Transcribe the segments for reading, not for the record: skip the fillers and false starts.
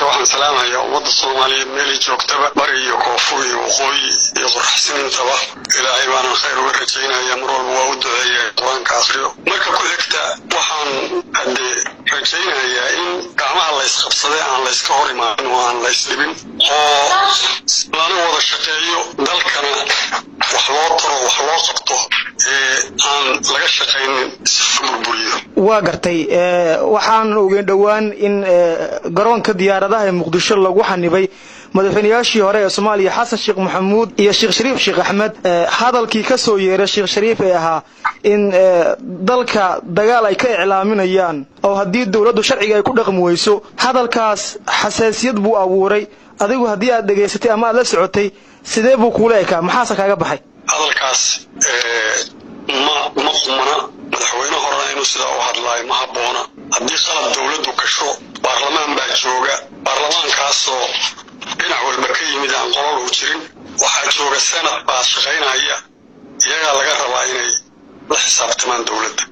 waxaan salaamayaa ummadda Soomaaliyeed meel joogtaba bari iyo koonfur iyo waqooyi iyo qorxisintaba ilaahay baan khayr uga rajaynayaa mar walba waa u duceeyaa quraanka akhriyo marka ku xigta waxaan rajaynayaa in gacmaha la isqabsado aan la iska hor imaanin oo aan la isdhibin oo lana wada shaqeeyo dalkana wax loo taro wax loo qabto aan laga shaqeynin si burburiyo waa gartay waxaan ogeyn dhawaan in garoonka diyaaradaha ee Muqdisho lagu xanibay madaxweynayaashii hore ee Soomaaliya Xasan Sheekh Maxamuud iyo Sheekh Shariif Sheekh Axmed hadalkii ka soo yeeray Sheekh Shariif ee ahaa in dalka dagaal ay ka iclaaminayaan oo hadii dawladdu sharciga ay ku dhaqmi weyso hadalkaas xasaasiyad buu abuuray adigu hadii aad dhageysatay ama aad la socotay sidee buu kula ekaa maxaa kaaga baxay hadalkaas ma qumana madaxweyne hore inuu sida u hadlay ma haboona hadii qalad dawladdu gasho baarlamaan baa jooga baarlamaankaasoo dhinac walba ka yimid aan qolol u jirin waxaa jooga sanad baa shaqaynaya iyaga laga rabaa inay la xisaabtamaan dawladda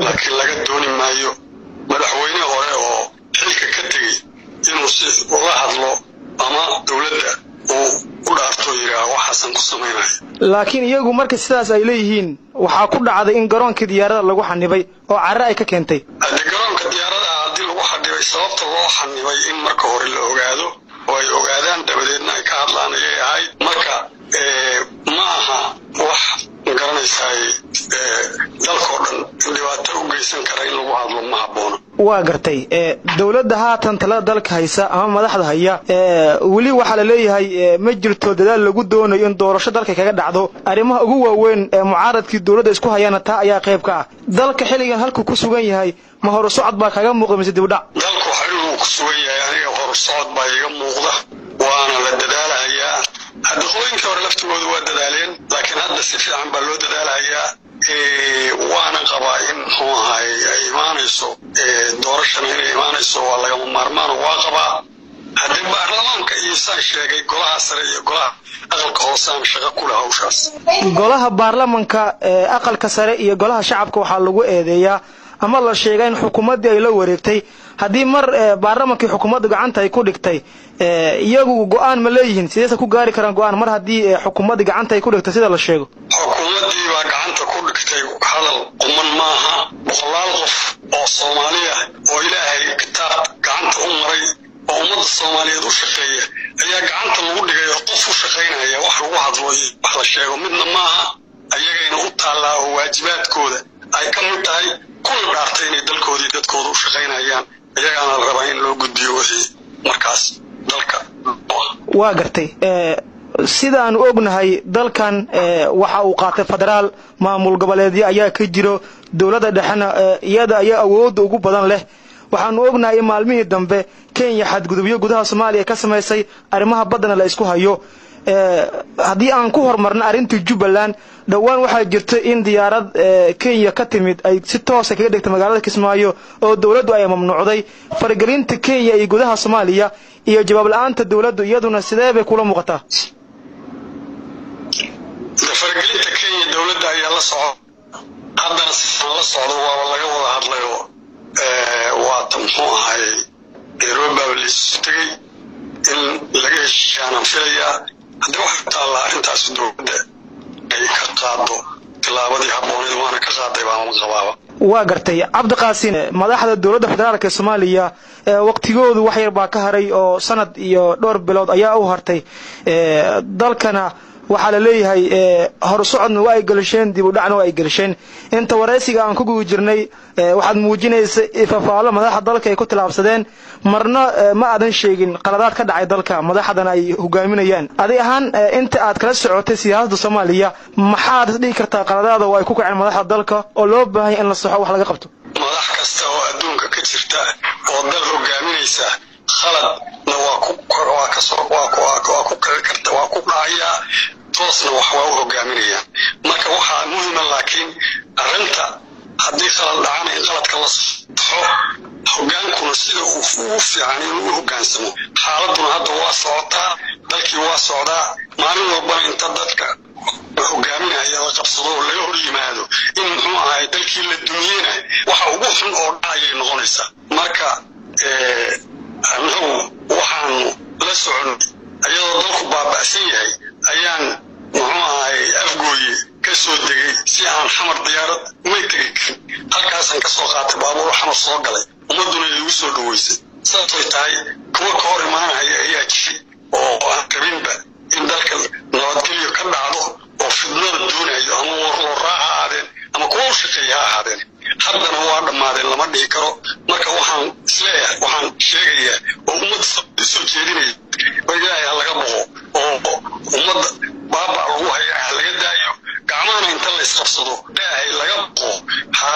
laakiin laga dooni maayo madaxweyne hore oo xilka ka tegay inuu si ula hadlo ama dawladda oo u dhaarto yiraahdo waxaan ku sameeyay laakiin iyagu marka sidaas ay leeyihiin waxa ku dhacday in garoonka diyaaradaha lagu xanibay oo carra ay ka keentay garoonka diyaaradaha hadii lagu xanibay sababta loo xanibay in marka hore la ogaado oo ay ogaadaan dabadeedna ay ka hadlaan ayay ahayd marka ma aha wax garanaysaa dalkoo dhan dhibaato u geysan kara in lagu hadlo ma haboona waa gartay dawladda haatan talada dalka haysa ama madaxda haya wali waxa la leeyahay ma jirto dadaal lagu doonayo in doorasho dalka kaga dhacdo arimaha ugu waaweyn ee mucaaradkii dawladda isku hayaan taa ayaa qayb ka ah dalka xiligan halku ku sugan yahay ma hor socod baa kaga muuqda mise dib u dhac dalku xiriir ku sugan yahay aniga hor socod baa iga muuqda waana la dadaalayaa hadda qoyinka hore laftoodu waa dadaaleen laakiin hadda si fiican baa loo dadaalayaa waana qabaa in ay imaanayso doorashada inay imaanayso waa laga maarmaan waa qabaa hadii baarlamaanka iisan sheegay golaha sare iyo golaha aqalka hoose aan shaqo ku lahaa hawshaas golaha baarlamaanka aqalka sare iyo golaha shacabka waxa lagu eedeeyaa ama la sheegay in xukuumadda ay la wareegtay hadii mar baarlamaanka xukuumadda gacanta ay ku dhigtay iyagu go'aan ma leeyihiin sidee ku gaari karaan go'aan mar hadii xukuumadda gacanta ay ku dhigtay sida la sheego xukuumaddii baa gacanta ku dhigtay hadal quman maaha boqolaal qof oo Soomaaliya oo Ilaahay kitaab gacanta u maray oo ummadda Soomaaliyeed u shaqeeya ayaa gacanta lagu dhigay qof u shaqeynaya wax lagu hadlo wax la sheego midna maaha ayagayna u taalaa oo waajibaadkooda ay ka mid tahay kullu dhaartay inay dalkoodii dadkooda u shaqeynayaan ayagana la rabaa in loo gudbiyo wixii markaas dalka waa gartay sidaan ognahay dalkan waxa uu qaatay federaal maamul goboleedyo ayaa ka jiro dawladda dhaxana iyada ayaa awood ugu badan leh waxaan ognahay maalmihii dambe Kenya xadgudubyo gudaha Soomaaliya ka sameysay arimaha badana la isku hayo hadii aan ku hormarno arinta Jubbaland dhawaan waxa jirta in diyaarad Kenya ka timid ay si toos ah kaga dhigtay magaalada Kismaayo oo dawladdu ay mamnuucday faragelinta Kenya ee gudaha Soomaaliya iyo jawaab la'aanta dawladdu iyaduna sidee bay kula muuqataa faragelinta Kenya dawladda ayaa la socda haddana la socdo waa laga wada hadlayo waa tamxuu ahay Nairobi tagay in laga heshiiyaan filaya hadda waxa taala arintaas dawladda ay ka qaado tilaabadii habooneed waana ka qaaday baan qabaaba waa gartay Cabdiqaasin madaxda dawladda federaalka Soomaaliya waqtigoodu wax yar baa ka haray oo sanad iyo dhowr bilood ayaa u hartay dalkana waxa la leeyahay hor socodna waa ay galasheen dib u dhacna waa ay galasheen inta wareysiga aan ku gugu jirnay waxaad muujinaysaa ifafaalo madaxda dalka ay ku tilaabsadeen marna ma aadan sheegin qaladaad ka dhacay dalka madaxdana ay hogaaminayaan adi ahaan inta aad kala socotay siyaasadda Soomaaliya maxaad dhigi kartaa qaladaada oo ay ku kaceen madaxda dalka oo loo baahan in la saxo wax laga qabto madax kasta oo adduunka ka jirta oo dal hogaaminaysa khaladna waa ku dhacaya toosna wax waa u hogaaminaya marka waxa muhiim ah laakiin arinta hadii khalad dhacana in khaladka la saxo hogaankuna sida uu fiican inuu hogaansamo xaaladuna hadda waa socotaa dalkii waa socdaa maalin walba inta dadka hogaaminaya la qabsado oo laga hor yimaado in muxuu ahay dalkii la dumiyana waxa ugu xun oo dhacay noqonaysa marka annagu socon ayadoo dalku baaba'san yahay ayaan muxuu ahay afgooye ka soo degay si aan xamar diyaarad uma tegi karin halkaasaan ka soo qaatay baabuur xamar soo galay ummaduna igu soo dhaweysay sababtoo tahay kuwa ka hor imaanaya ayaa jiray oo aan rabinba in dalka nabadgelyo ka dhacdo oo fidnada doonayo ama warlooraa ha ahaadeen ama kuwa u shaqeeya ha ahaadeen haddana waa dhammaadeen lama dhihi karo marka waxaan isleeyahay waxaan sheegayaa oo ummadda soo jeedinaya war ilaahay ha laga boqo oo ummadda baaba lagu haya ha laga daayo gacmahana inta la isqabsado ilaahay laga boqo ha